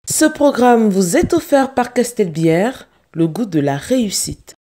Ce programme vous est offert par Castelbière, le goût de la réussite.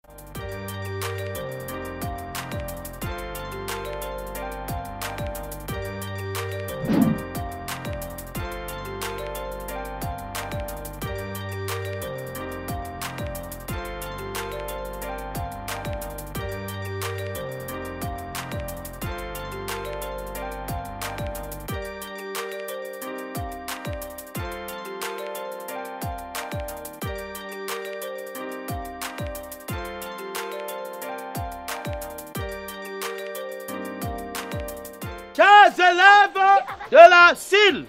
Chers élèves de la CIL,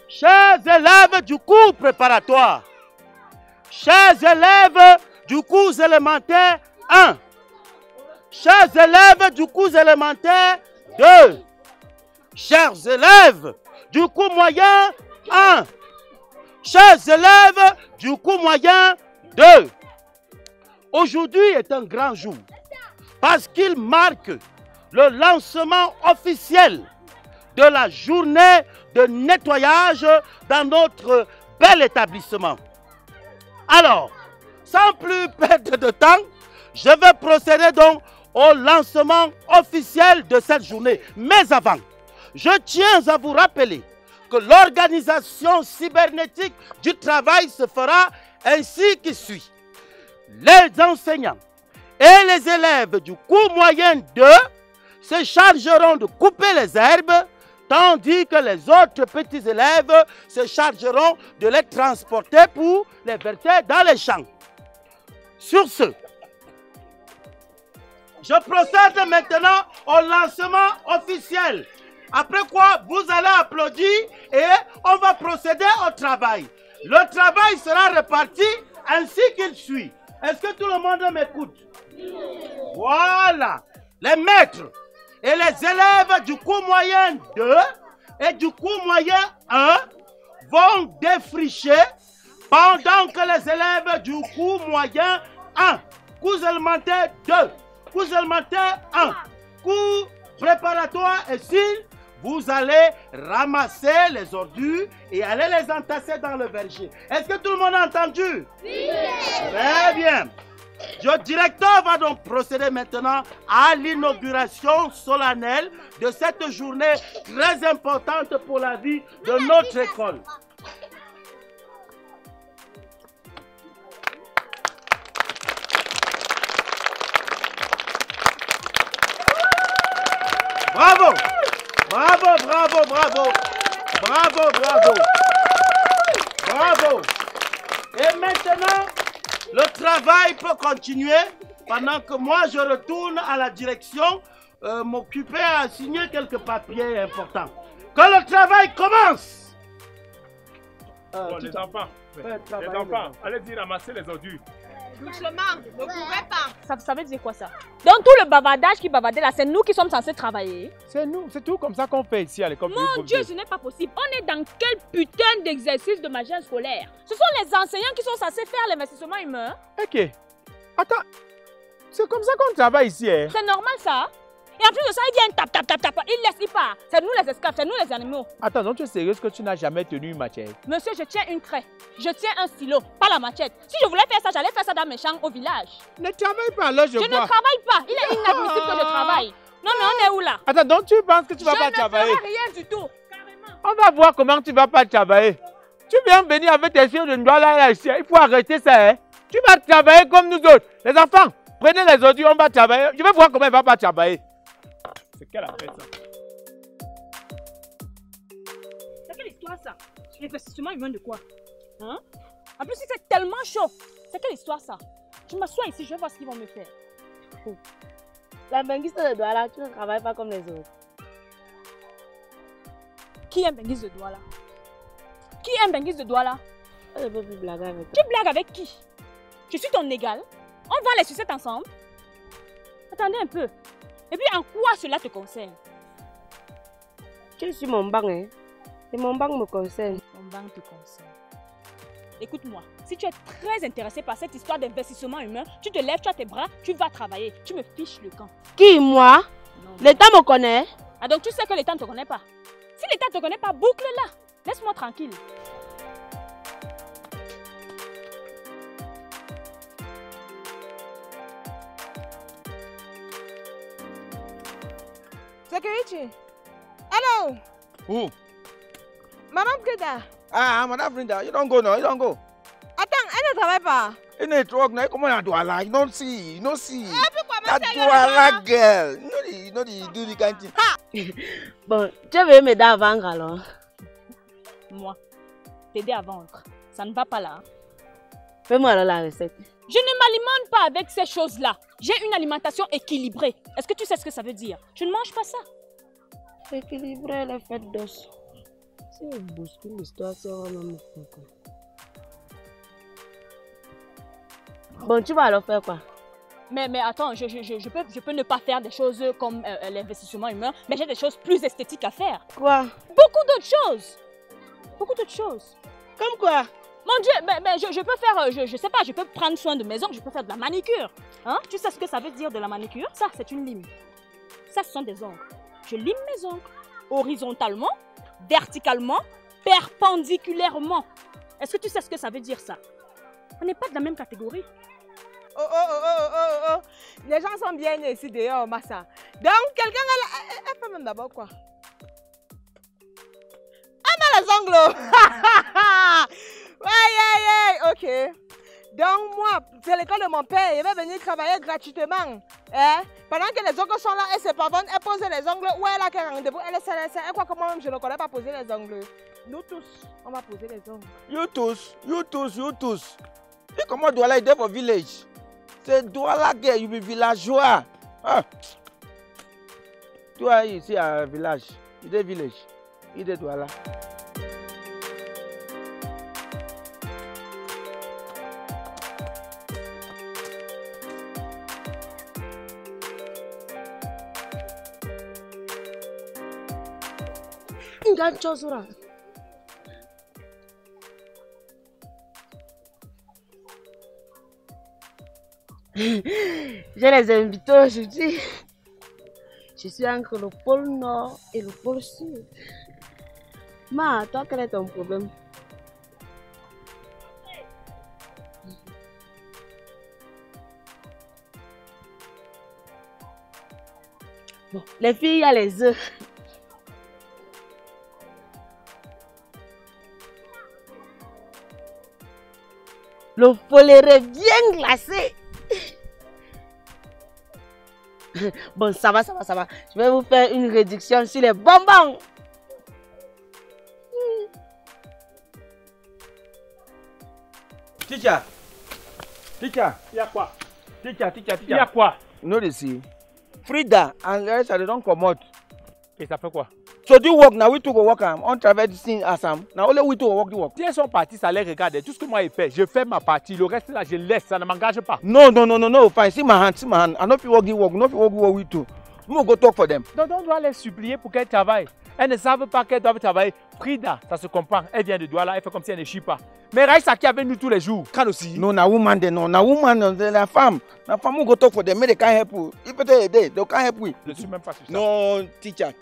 chers élèves du cours préparatoire, chers élèves du cours élémentaire 1, chers élèves du cours élémentaire 2, chers élèves du cours moyen 1, chers élèves du cours moyen 2. Aujourd'hui est un grand jour parce qu'il marque le lancement officiel de la journée de nettoyage dans notre bel établissement. Alors, sans plus perdre de temps, je vais procéder donc au lancement officiel de cette journée. Mais avant, je tiens à vous rappeler que l'organisation cybernétique du travail se fera ainsi que suit. Les enseignants et les élèves du cours moyen 2 se chargeront de couper les herbes, tandis que les autres petits élèves se chargeront de les transporter pour les verser dans les champs. Sur ce, je procède maintenant au lancement officiel. Après quoi, vous allez applaudir et on va procéder au travail. Le travail sera réparti ainsi qu'il suit. Est-ce que tout le monde m'écoute? Voilà. Les maîtres et les élèves du cours moyen 2 et du cours moyen 1 vont défricher pendant que les élèves du cours moyen 1, cours élémentaire 2, cours élémentaire 1, cours préparatoire et CIL, vous allez ramasser les ordures et aller les entasser dans le verger. Est-ce que tout le monde a entendu? Oui. Très bien. Le directeur va donc procéder maintenant à l'inauguration solennelle de cette journée très importante pour la vie de notre école. Bravo! Bravo, bravo, bravo! Bravo, bravo! Bravo! Et maintenant, le travail peut continuer pendant que moi je retourne à la direction m'occuper à signer quelques papiers importants. Que le travail commence! Bon, les enfants, allez-y ramasser les ordures. Doucement, ne courez pas. Ça veut dire quoi ça? Dans tout le bavardage qui bavardait là, c'est nous qui sommes censés travailler. C'est nous, c'est tout comme ça qu'on fait ici à l'école. Mon Dieu, ce n'est pas possible. On est dans quel putain d'exercice de magie scolaire? Ce sont les enseignants qui sont censés faire l'investissement humain. Ok. Attends, c'est comme ça qu'on travaille ici, hein? C'est normal ça? Et en plus de ça, il vient tap. Il laisse, il part. C'est nous les esclaves, c'est nous les animaux. Attends, donc tu es sérieuse que tu n'as jamais tenu une machette? Monsieur, je tiens une craie. Je tiens un stylo, pas la machette. Si je voulais faire ça, j'allais faire ça dans mes champs au village. Ne travaille pas alors, je vois. Je ne travaille pas. Il est inadmissible que je travaille. Non, mais on est où là? Attends, donc tu penses que tu vas pas travailler? Je ne ferai rien du tout. Carrément. On va voir comment tu vas pas travailler. Tu viens venir avec tes filles de noix là ici. Il faut arrêter ça, hein? Tu vas travailler comme nous autres. Les enfants, prenez les ordures, on va travailler. Je vais voir comment il va pas travailler. C'est quelle affaire ça? C'est quelle histoire ça? L'investissement humain de quoi? Hein? En plus, c'est tellement chaud. C'est quelle histoire ça? Je m'assois ici, je vais voir ce qu'ils vont me faire. La benguiste de Douala, tu ne travailles pas comme les autres. Qui est un benguiste de Douala? Qui est un benguiste de Douala? Je ne peux plus blaguer avec toi. Tu blagues avec qui? Je suis ton égal. On va les sucettes ensemble. Attendez un peu. Et puis, en quoi cela te concerne? Tu suis mon banc, hein? Et mon banc me concerne. Mon banc te concerne. Écoute-moi, si tu es très intéressé par cette histoire d'investissement humain, tu te lèves, tu as tes bras, tu vas travailler. Tu me fiches le camp. Qui, moi? L'État me connaît. Ah donc tu sais que l'État ne te connaît pas. Si l'État ne te connaît pas, boucle-la. Laisse-moi tranquille. Security. Hello. Who? Madame Frida. Ah, Madame Frida, you don't go now, you don't go. Attends, elle ne travaille pas. In a truck now, come on, Douala, you don't see, you don't see. Pourquoi That Douala girl, you know the do the kind thing. Bon, tu veux m'aider à vendre alors? Moi, t'aider à vendre, ça ne va pas là. Fais-moi alors la recette. Je ne m'alimente pas avec ces choses-là. J'ai une alimentation équilibrée. Est-ce que tu sais ce que ça veut dire? Je ne mange pas ça. Équilibrer les fêtes d'os. Si on bouscule l'histoire, c'est vraiment fou. Bon, tu vas alors faire quoi? Mais attends, je peux ne pas faire des choses comme l'investissement humain, mais j'ai des choses plus esthétiques à faire. Quoi? Beaucoup d'autres choses. Beaucoup d'autres choses. Comme quoi? Mon Dieu, mais je peux faire, je sais pas, je peux prendre soin de mes ongles, je peux faire de la manicure. Hein? Tu sais ce que ça veut dire de la manicure? Ça, c'est une lime. Ça, ce sont des ongles. Je lime mes ongles. Horizontalement, verticalement, perpendiculairement. Est-ce que tu sais ce que ça veut dire ça? On n'est pas de la même catégorie. Oh. Les gens sont bien ici dehors, Massa. Donc, quelqu'un elle fait même d'abord quoi? Elle a les ongles. Ouais, ok. Donc, moi, c'est l'école de mon père. Il va venir travailler gratuitement. Hein? Pendant que les ongles sont là, elle se pardonne, elle pose les ongles. Où elle a qu'un rendez-vous, elle croit que moi-même, je ne connais pas poser les ongles. Nous tous, on va poser les ongles. You tous. Et comment Douala is there for village? C'est Douala girl, you be villageois. Ah. Toi ici à village, il est village, il est Douala. Une grande chose, là. Je les invite aujourd'hui. Je suis entre le pôle Nord et le pôle Sud. Ma, toi, quel est ton problème? Bon, les filles, il y a les œufs. Le foléré bien glacé. Bon, ça va. Je vais vous faire une réduction sur les bonbons. Teacher. Il y a quoi? Teacher. Il y a quoi? You know they see? Frida and the rest they don't come out. Et ça fait quoi? So do you work now? We two go work on traversing Assam. Now only we two go work the work. Si elles sont parties, ça les regarde. Tout ce que moi j'ai fait, je fais ma partie. Le reste là, je laisse. Ça ne m'engage pas. No. Fine. See my hand. I know if you work the work. No if you work the work we two. We go talk for them. Donc on doit les supplier pour qu'elles travaillent. Elles ne savent pas qu'elles doivent travailler. Frida, ça se comprend. Elle vient de Douala, elle fait comme si elle ne chie pas. Mais Raïssa qui est avec nous tous les jours. Quand aussi? No, na woman they no. Na woman la femme. Na femme we go talk for them. Make they can't help you. If they can't help we. Je ne suis même pas sur ça. No, teacher.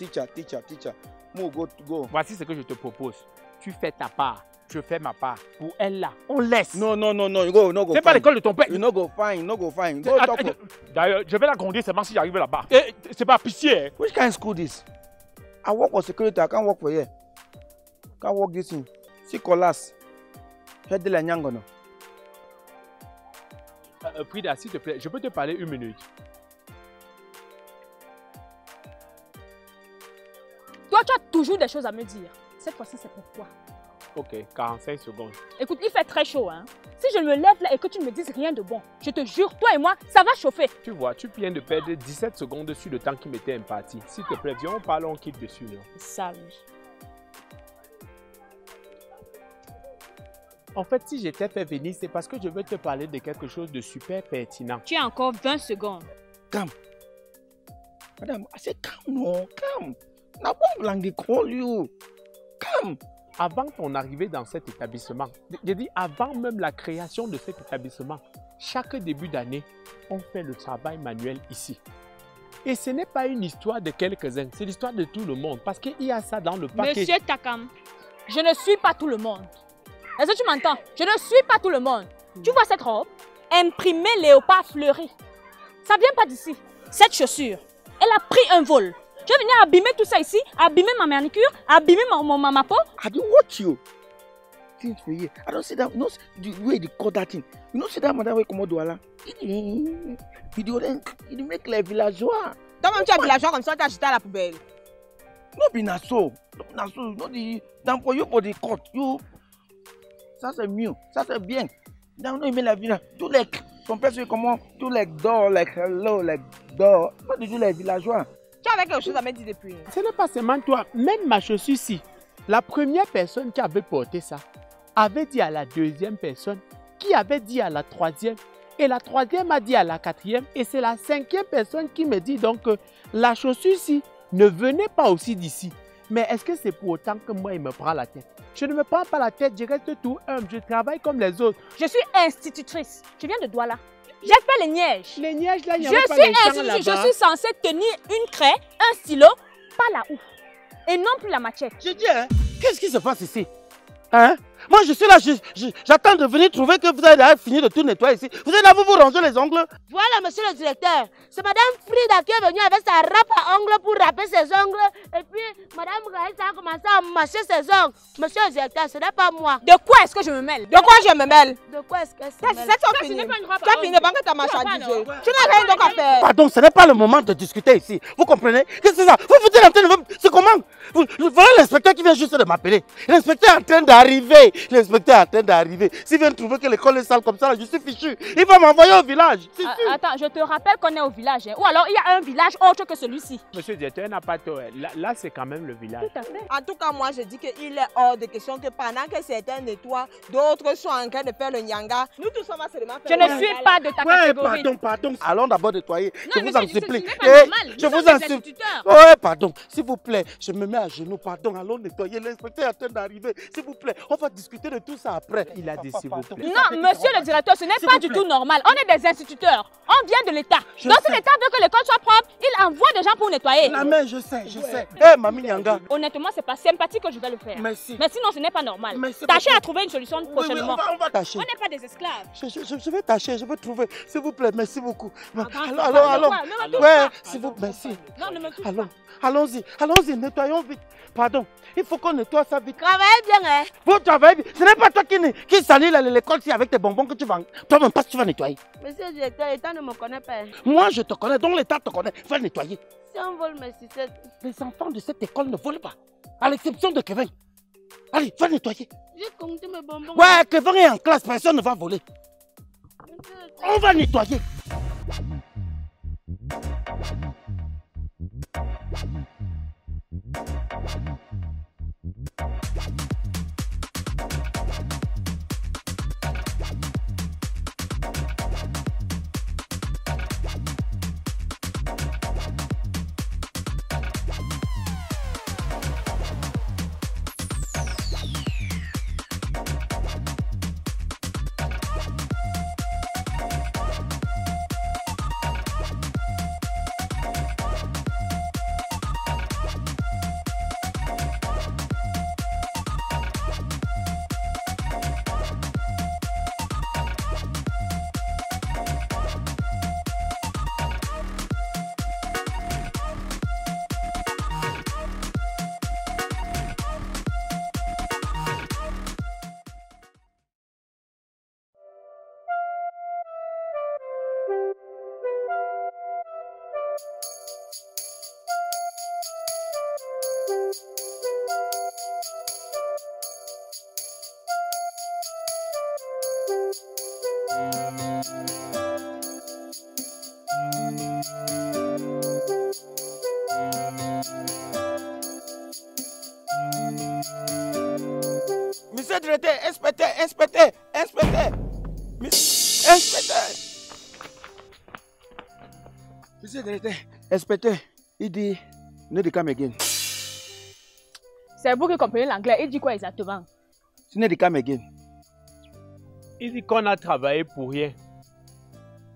Go. Voici ce que je te propose. Tu fais ta part. Je fais ma part. Pour elle là, on laisse. No. You go. No go. C'est pas l'école de ton père. You no go fine. Go talk for. D'ailleurs, je vais la gronder seulement si j'arrive là-bas. Et c'est pas pitié. Which kind of school this? I work for security. I can't work for here. Can't work this thing. See Colas. Head de la Nyangono. Frida, s'il te plaît, je peux te parler une minute. Toi, tu as toujours des choses à me dire. Cette fois-ci, c'est pourquoi. Ok, 45 secondes. Écoute, il fait très chaud, hein. Si je me lève là et que tu ne me dises rien de bon, je te jure, toi et moi, ça va chauffer. Tu vois, tu viens de perdre 17 secondes sur le temps qui m'était imparti. S'il te plaît, viens, on parle, on quitte dessus. Là. Sale. En fait, si j'étais fait venir, c'est parce que je veux te parler de quelque chose de super pertinent. Tu as encore 20 secondes. Calme. Madame, c'est calme, non, calme. N'a pas blanc de call you. Calme. Avant ton arrivée dans cet établissement, je dis avant même la création de cet établissement, chaque début d'année, on fait le travail manuel ici. Et ce n'est pas une histoire de quelques-uns, c'est l'histoire de tout le monde. Parce qu'il y a ça dans le paquet. Monsieur Takam, je ne suis pas tout le monde. Est-ce que tu m'entends? Je ne suis pas tout le monde. Tu vois cette robe? Imprimée léopard fleuri. Ça vient pas d'ici. Cette chaussure, elle a pris un vol. Je vais venir abîmer tout ça ici, abîmer ma manicure, abîmer ma peau. I don't watch you. Things for you. I don't see that. You know the way they call that thing. You know see that madame way comme Douala. Il make les villageois. Toi-même, tu es villageois comme ça, tu as jeté à la poubelle. No be na so. No the down for you for the court. You. Ça c'est mieux. Ça c'est bien. Down no il met la villa. Tous les son père c'est comment? Tous les door, like hello, like door. Pas du tout les villageois. Tu avais quelque chose à me dire depuis. Ce n'est pas seulement toi, même ma chaussure-ci. La première personne qui avait porté ça avait dit à la deuxième personne, qui avait dit à la troisième, et la troisième a dit à la quatrième, et c'est la cinquième personne qui me dit donc que la chaussure-ci ne venait pas aussi d'ici. Mais est-ce que c'est pour autant que moi, il me prend la tête? Je ne me prends pas la tête, je reste tout humble, je travaille comme les autres. Je suis institutrice. Je viens de Douala. J'ai fait les nièges. Les nièges, là, il n'y a pas Je suis de champs institutrice. là-bas. Je suis censée tenir une craie, un stylo, pas la houe. Et non plus la machette. Je dis, hein, qu'est-ce qui se passe ici? Hein? Moi, je suis là, j'attends de venir trouver que vous avez fini de tout nettoyer ici. Vous êtes là, vous ranger les ongles. Voilà, monsieur le directeur. C'est madame Frida qui est venue avec sa râpe à ongles pour râper ses ongles. Et puis, madame Raïssa a commencé à mâcher ses ongles. Monsieur le directeur, ce n'est pas moi. De quoi est-ce que je me mêle? De quoi je me mêle? De quoi est-ce qu'elle se C'est mêle? ça, ce n'est pas une râpe tu à as fini ongles. pendant que tu as marchandisé. Tu vois pas, Tu n'as rien d'autre à faire. Pardon, ce n'est pas le moment de discuter ici. Vous comprenez? Qu'est-ce que c'est ça? Vous êtes en train de... C'est comment? Voilà l'inspecteur qui vient juste de m'appeler. L'inspecteur est en train d'arriver. L'inspecteur est en train d'arriver. S'il vient trouver que l'école est sale comme ça, je suis fichu. Il va m'envoyer au village. Attends, je te rappelle qu'on est au village. Hein. Ou alors il y a un village autre que celui-ci. Monsieur le directeur n'a pas tort. Là, c'est quand même le village. Tout à fait. En tout cas, moi, je dis qu'il est hors de question que pendant que certains nettoient, d'autres sont en train de faire le nyanga. Nous tous, on va seulement Je faire ne le suis nyanga, pas là. de ta Ouais, catégorie. pardon. Allons d'abord nettoyer. Je vous en monsieur, supplie. ce n'est pas normal. Je Nous vous sommes en des supplie. instituteurs. Ouais, pardon. S'il vous plaît, je me mets à genoux. Pardon, allons nettoyer. L'inspecteur est en train d'arriver. S'il vous plaît, on va discuter de tout ça après. Il a dit s'il vous plaît. Non, monsieur le directeur, ce n'est pas du tout normal. On est des instituteurs. On vient de l'État. Je Donc sais. si l'État veut que l'école soit propre, il envoie des gens pour nettoyer. La main, je sais. Eh, Mamie Nyanga. Honnêtement, c'est pas sympathique que je vais le faire. Merci. Mais sinon, ce n'est pas normal. Mais c'est Tâchez pas- à trouver une solution Oui, prochainement. on va tâcher. On n'est pas des esclaves. Je vais tâcher, je vais trouver. S'il vous plaît, merci beaucoup. Attends, Allons. quoi? Ne me touche Ouais, pas. s'il vous plaît, merci. Non, ne me touche Allons, allons-y, nettoyons vite. Pardon, il faut qu'on nettoie ça vite. Travaillez bien, hein? Vous travaillez, ce n'est pas toi qui salit l'école si avec tes bonbons que tu vends. Toi-même, pas si tu vas nettoyer. Monsieur le directeur, l'État ne me connaît pas. Moi, je te connais, donc l'État te connaît. Va nettoyer. Si on vole mes sucettes, Les enfants de cette école ne volent pas, à l'exception de Kevin. Allez, va nettoyer. j'ai compté mes bonbons. Ouais, Kevin est en classe, personne ne va voler. On va nettoyer. Monsieur directeur, inspecteur, inspecteur, inspecteur. Inspecteur. Monsieur directeur, inspecteur, il dit, ne de come again. C'est vous qui comprenez l'anglais. Il dit quoi exactement? Ne de come again. Il dit qu'on a travaillé pour rien.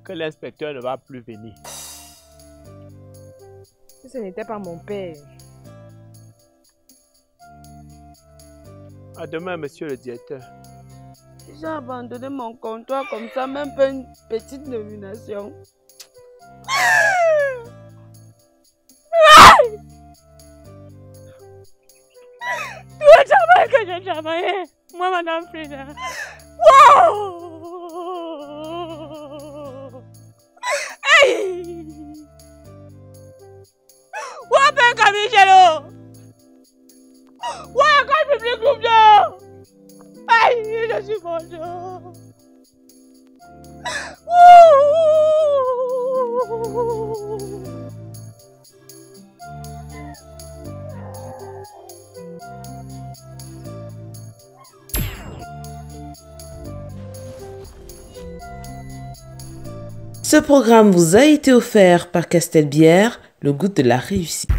Que l'inspecteur ne va plus venir. Ce n'était pas mon père. À demain, monsieur le directeur. J'ai abandonné mon comptoir comme ça, même pas une petite nomination. Tout le travail que j'ai travaillé, moi, madame Frida. Wow! Hey! Où est Camille? Où est le public groupe? Aïe, je suis bonjour. Ce programme vous a été offert par Castelbière, le goût de la réussite.